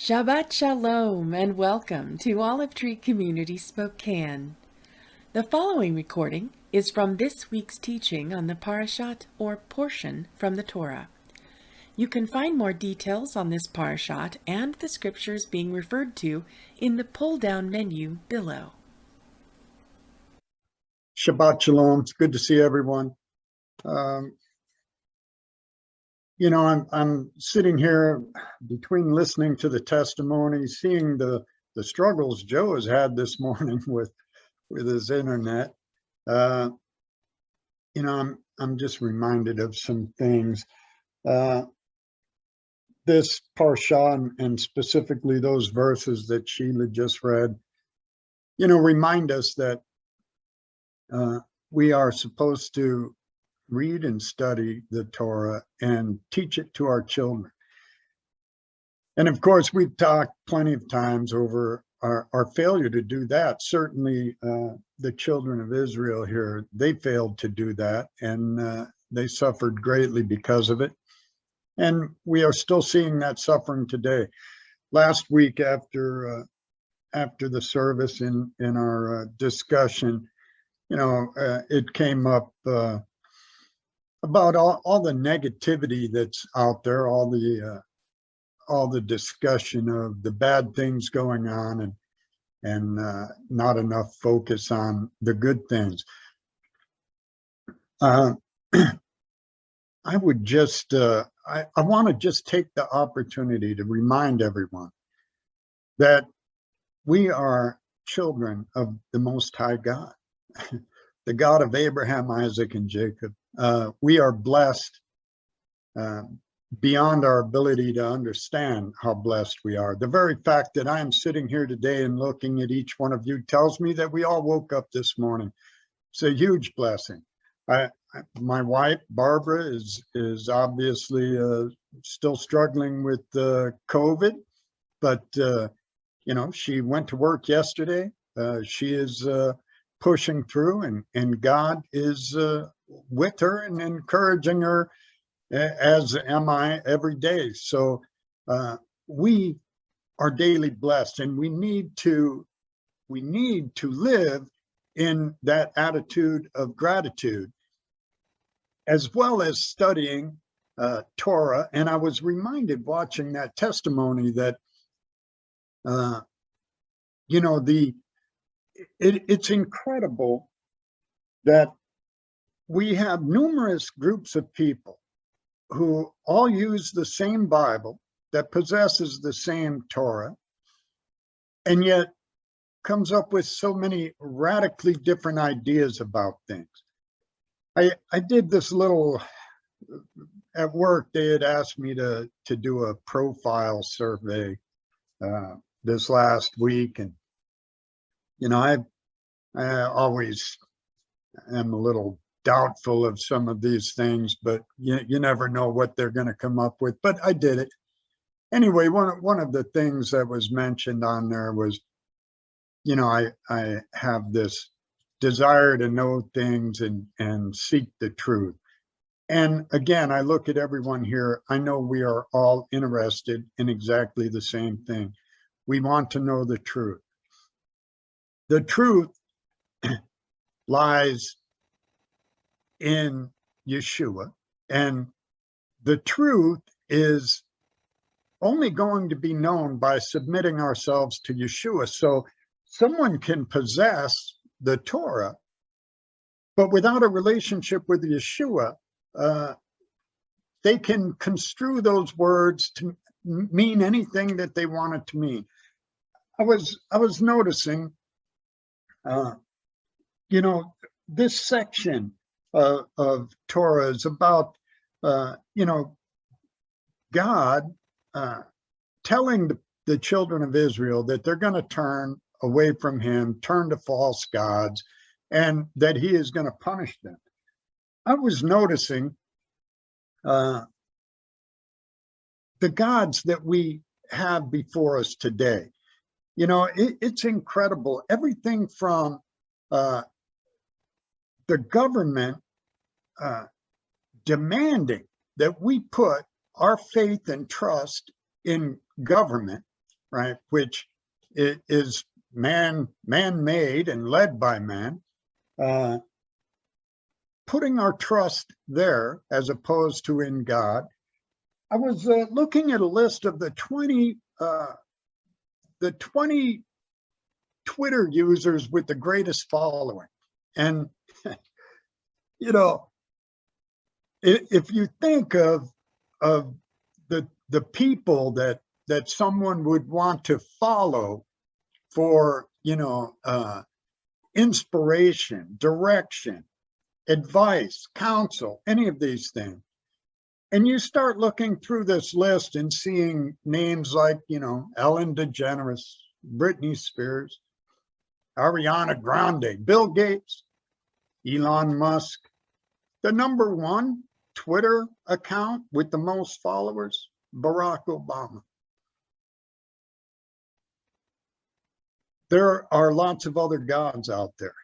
Shabbat Shalom and welcome to all of Tree Community Spokane. The following recording is from this week's teaching on the Parasha or portion from the Torah. You can find more details on this Parasha and the scriptures being referred to in the pull-down menu below. Shabbat Shalom. It's good to see everyone. I'm sitting here between listening to the testimony, seeing the struggles Joe has had this morning with his internet. I'm just reminded of some things. This Parsha and specifically those verses that Sheila just read, remind us that we are supposed to read and study the Torah and teach it to our children. And of course, we've talked plenty of times over our failure to do that. Certainly, the children of Israel here, they failed to do that, and they suffered greatly because of it. And we are still seeing that suffering today. Last week, after the service in our discussion, it came up about all the negativity that's out there, all the discussion of the bad things going on, and not enough focus on the good things. I would just I want to just take the opportunity to remind everyone that we are children of the Most High God, the God of Abraham, Isaac, and Jacob. We are blessed beyond our ability to understand how blessed we are. The very fact that I am sitting here today and looking at each one of you tells me that we all woke up this morning. It's a huge blessing. My wife, Barbara, is obviously still struggling with COVID, but she went to work yesterday. She is pushing through, and God is with her and encouraging her, as am I every day. So we are daily blessed, and we need to live in that attitude of gratitude, as well as studying Torah. And I was reminded watching that testimony that it's incredible that we have numerous groups of people who all use the same Bible that possesses the same Torah, and yet comes up with so many radically different ideas about things. I did this little, at work, they had asked me to do a profile survey this last week, and I always am a little doubtful of some of these things, but you never know what they're going to come up with. But I did it anyway. One of the things that was mentioned on there was, I have this desire to know things and seek the truth. And again, I look at everyone here. I know we are all interested in exactly the same thing. We want to know the truth. The truth lies in Yeshua, and the truth is only going to be known by submitting ourselves to Yeshua. So someone can possess the Torah, but without a relationship with Yeshua, they can construe those words to mean anything that they want it to mean. I was noticing, this section of Torah is about, God telling the children of Israel that they're going to turn away from him, turn to false gods, and that he is going to punish them. I was noticing the gods that we have before us today. It's incredible. Everything from the government demanding that we put our faith and trust in government right, which is man-made and led by man, putting our trust there as opposed to in God. I was looking at a list of the 20 Twitter users with the greatest following. And, you know, if you think of the people that someone would want to follow for, inspiration, direction, advice, counsel, any of these things, and you start looking through this list and seeing names like, Ellen DeGeneres, Britney Spears, Ariana Grande, Bill Gates, Elon Musk, the number one Twitter account with the most followers, Barack Obama. There are lots of other gods out there.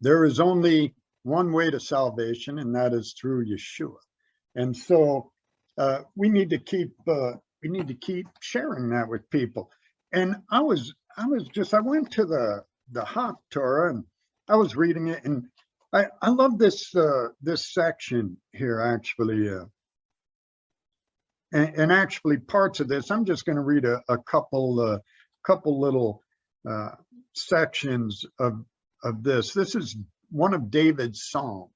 There is only one way to salvation, and that is through Yeshua. And so we need to keep sharing that with people. And I went to the Hot Torah and I was reading it, and I love this section here actually. And actually parts of this, I'm just going to read a couple little sections of this. This is one of David's Psalms.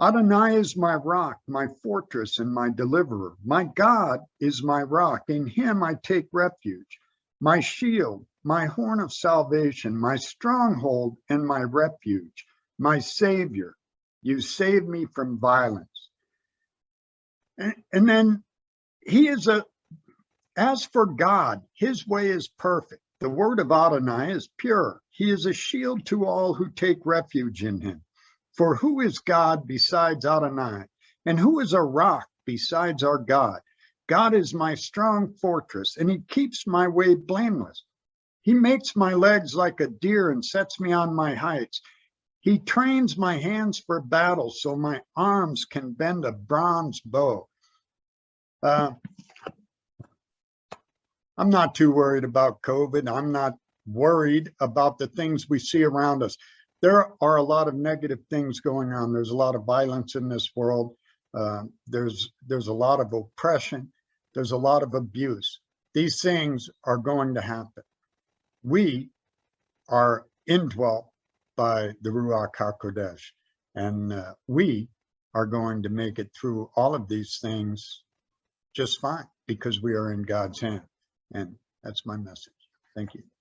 Adonai is my rock, my fortress, and my deliverer. My God is my rock. In him I take refuge. My shield, my horn of salvation, my stronghold, and my refuge. My Savior, you save me from violence. And then as for God, his way is perfect. The word of Adonai is pure. He is a shield to all who take refuge in him. For who is God besides Adonai? And who is a rock besides our God? God is my strong fortress, and he keeps my way blameless. He makes my legs like a deer and sets me on my heights. He trains my hands for battle so my arms can bend a bronze bow. I'm not too worried about COVID. I'm not worried about the things we see around us. There are a lot of negative things going on. There's a lot of violence in this world. There's a lot of oppression. There's a lot of abuse. These things are going to happen. We are indwelt by the Ruach HaKodesh, and we are going to make it through all of these things just fine because we are in God's hand. And that's my message. Thank you.